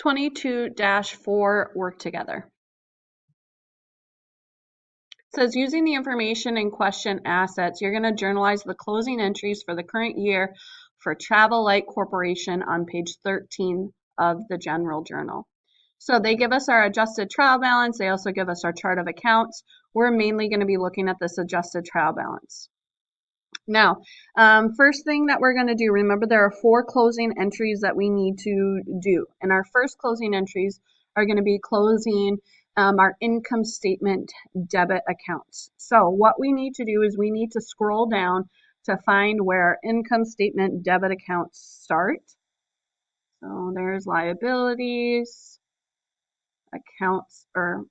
22-4 work together. It says using the information in question assets, you're going to journalize the closing entries for the current year for Travel Light Corporation on page 13 of the general journal. So they give us our adjusted trial balance. They also give us our chart of accounts. We're mainly going to be looking at this adjusted trial balance. Now, first thing that we're going to do, remember there are 4 closing entries that we need to do. And our first closing entries are going to be closing our income statement debit accounts. So what we need to do is we need to scroll down to find where our income statement debit accounts start. So there's liabilities, accounts, or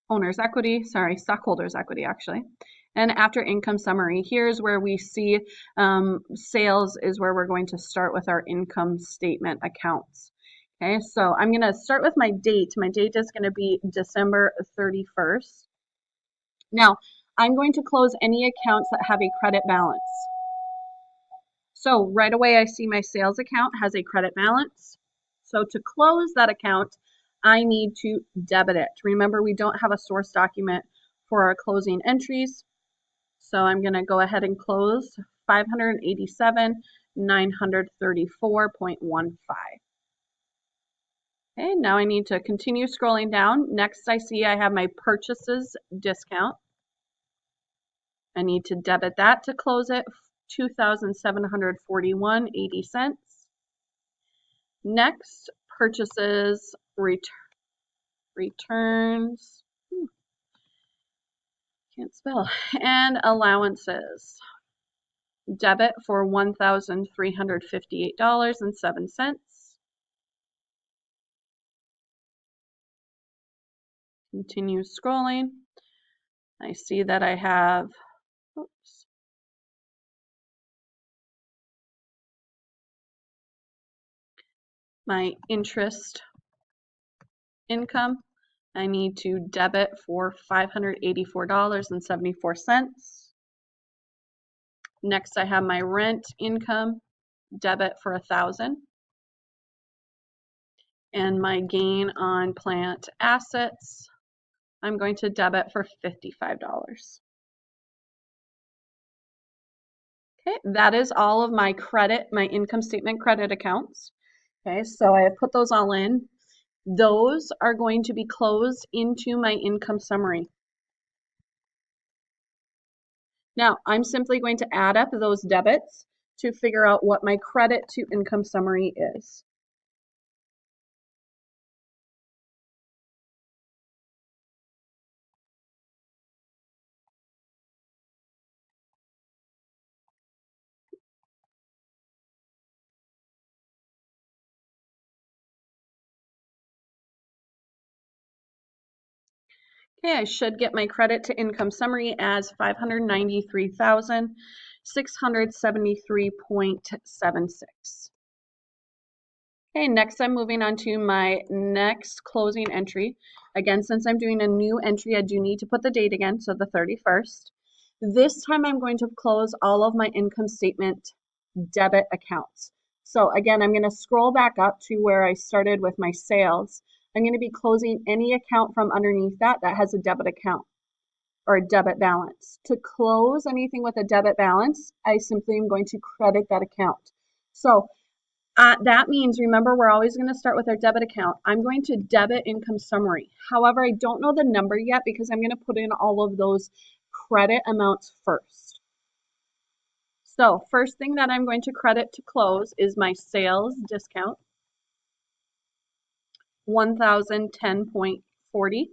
owner's equity, sorry, stockholders equity actually. And after income summary, here's where we see sales is where we're going to start with our income statement accounts. Okay, so I'm going to start with my date. My date is going to be December 31st. Now, I'm going to close any accounts that have a credit balance. So right away, I see my sales account has a credit balance. So to close that account, I need to debit it. Remember, we don't have a source document for our closing entries. So I'm going to go ahead and close $587,934.15. Okay, now I need to continue scrolling down. Next, I see I have my purchases discount. I need to debit that to close it, $2,741.80. Next, purchases, returns, can't spell, and allowances. Debit for $1,358.07. Continue scrolling. I see that I have, oops, my interest income. I need to debit for $584.74. Next, I have my rent income, debit for $1,000. And my gain on plant assets, I'm going to debit for $55. Okay, that is all of my credit, my income statement credit accounts. Okay, so I have put those all in. Those are going to be closed into my income summary. Now, I'm simply going to add up those debits to figure out what my credit to income summary is. Okay, I should get my credit to income summary as $593,673.76. Okay, next I'm moving on to my next closing entry. Again, since I'm doing a new entry, I do need to put the date again, so the 31st. This time I'm going to close all of my income statement debit accounts. So again, I'm going to scroll back up to where I started with my sales. I'm going to be closing any account from underneath that has a debit account or a debit balance. To close anything with a debit balance, I simply am going to credit that account. So that means, remember, we're always going to start with our debit account. I'm going to debit income summary. However, I don't know the number yet because I'm going to put in all of those credit amounts first. So first thing that I'm going to credit to close is my sales discount, $1,010.40.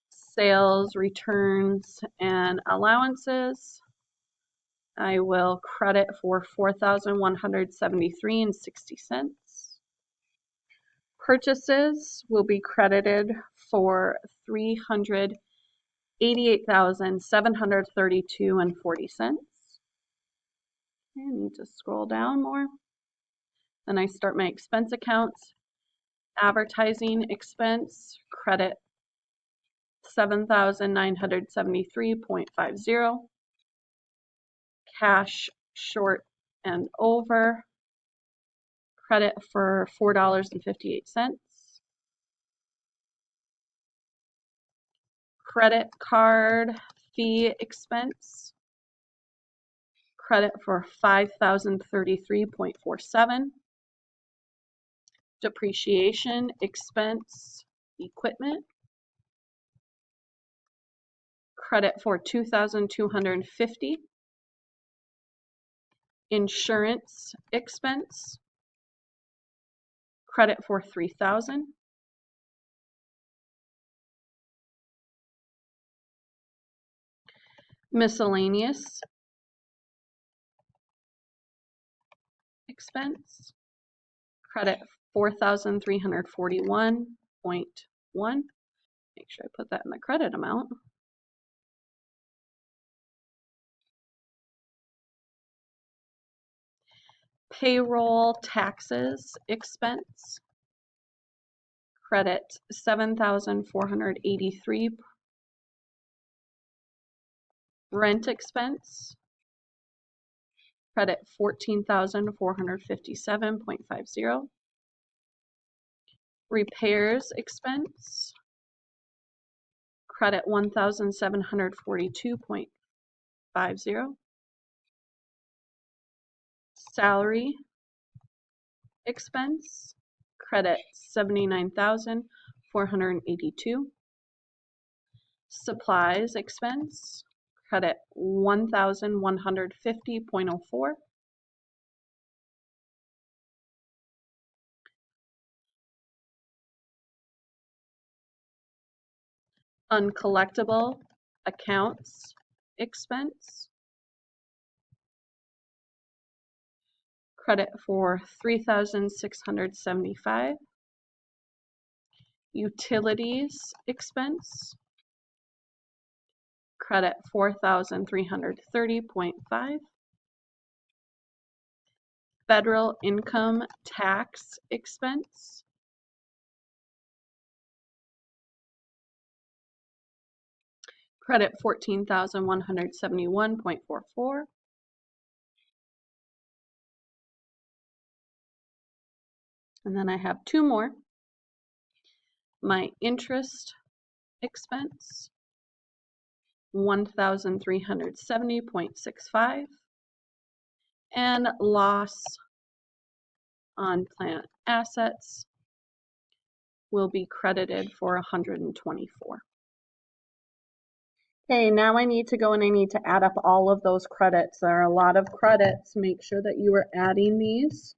Sales returns and allowances, I will credit for $4,173.60. Purchases will be credited for $388,732.40. I need to scroll down more. Then I start my expense accounts. Advertising expense, credit $7,973.50. Cash short and over, credit for $4.58. Credit card fee expense, credit for $5,033.47. Depreciation expense equipment, credit for $2,250. Insurance expense, credit for $3,000. Miscellaneous expense, credit $4,341.1. Make sure I put that in the credit amount. Payroll taxes expense, credit $7,483. Rent expense, credit $14,457.50. Repairs expense, credit $1,742.50. Salary expense, credit $79,482. Supplies expense, credit $1,150.04. Uncollectible accounts expense, credit for $3,675. Utilities expense, credit $4,330.5. Federal income tax expense, credit $14,171.44. And then I have two more. My interest expense, $1,370.65. And loss on plant assets will be credited for $124. Okay, now I need to go and I need to add up all of those credits. There are a lot of credits. Make sure that you are adding these.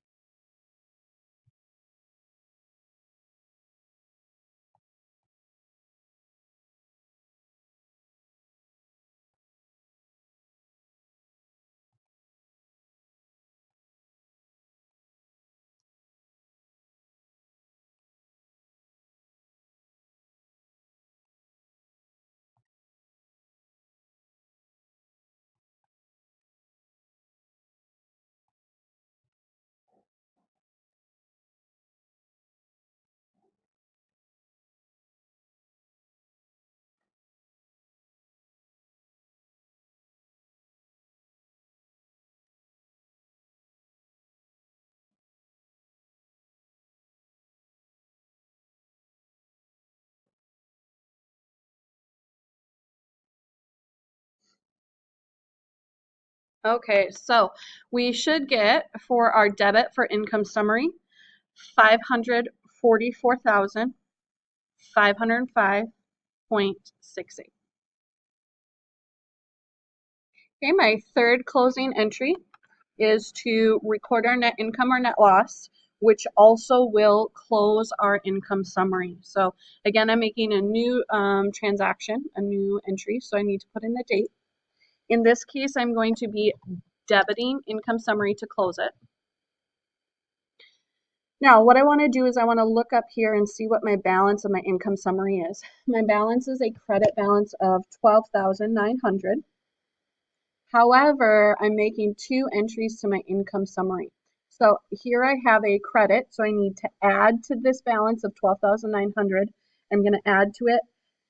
Okay, so we should get for our debit for income summary, $544,505.68. Okay, my third closing entry is to record our net income or net loss, which also will close our income summary. So again, I'm making a new transaction, a new entry, so I need to put in the date. In this case, I'm going to be debiting income summary to close it. Now, what I want to do is I want to look up here and see what my balance of my income summary is. My balance is a credit balance of $12,900. However, I'm making two entries to my income summary. So here I have a credit, so I need to add to this balance of $12,900. I'm going to add to it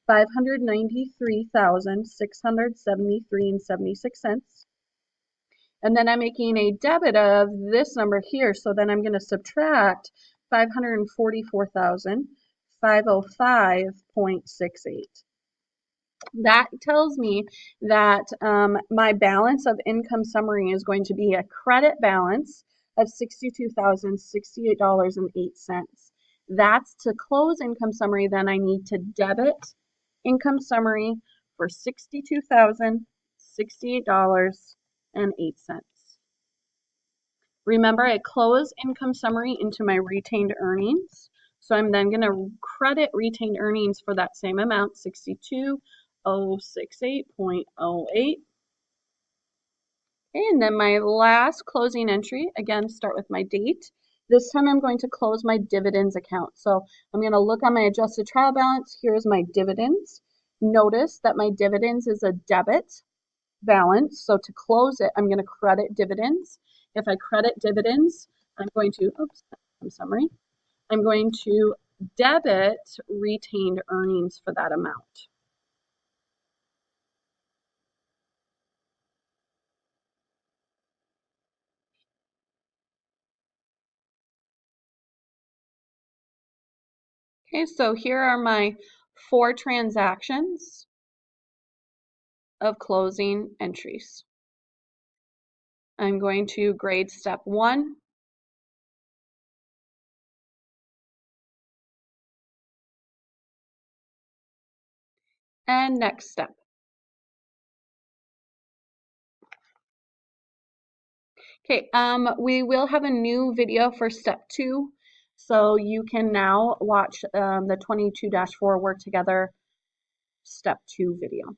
$593,673.76. And then I'm making a debit of this number here. So then I'm going to subtract 544,505.68. That tells me that my balance of income summary is going to be a credit balance of $62,068.08. That's to close income summary. Then I need to debit income summary for $62,068.08. Remember, I close income summary into my retained earnings. So I'm then going to credit retained earnings for that same amount, 62,068.08. And then my last closing entry, again, start with my date. This time I'm going to close my dividends account. So I'm going to look on my adjusted trial balance. Here's my dividends. Notice that my dividends is a debit balance. So to close it, I'm going to credit dividends. If I credit dividends, I'm going to, I'm going to debit retained earnings for that amount. Okay, so here are my 4 transactions of closing entries. I'm going to grade step 1. And next step. Okay, we will have a new video for step 2. So you can now watch the 22-4 work together step 2 video.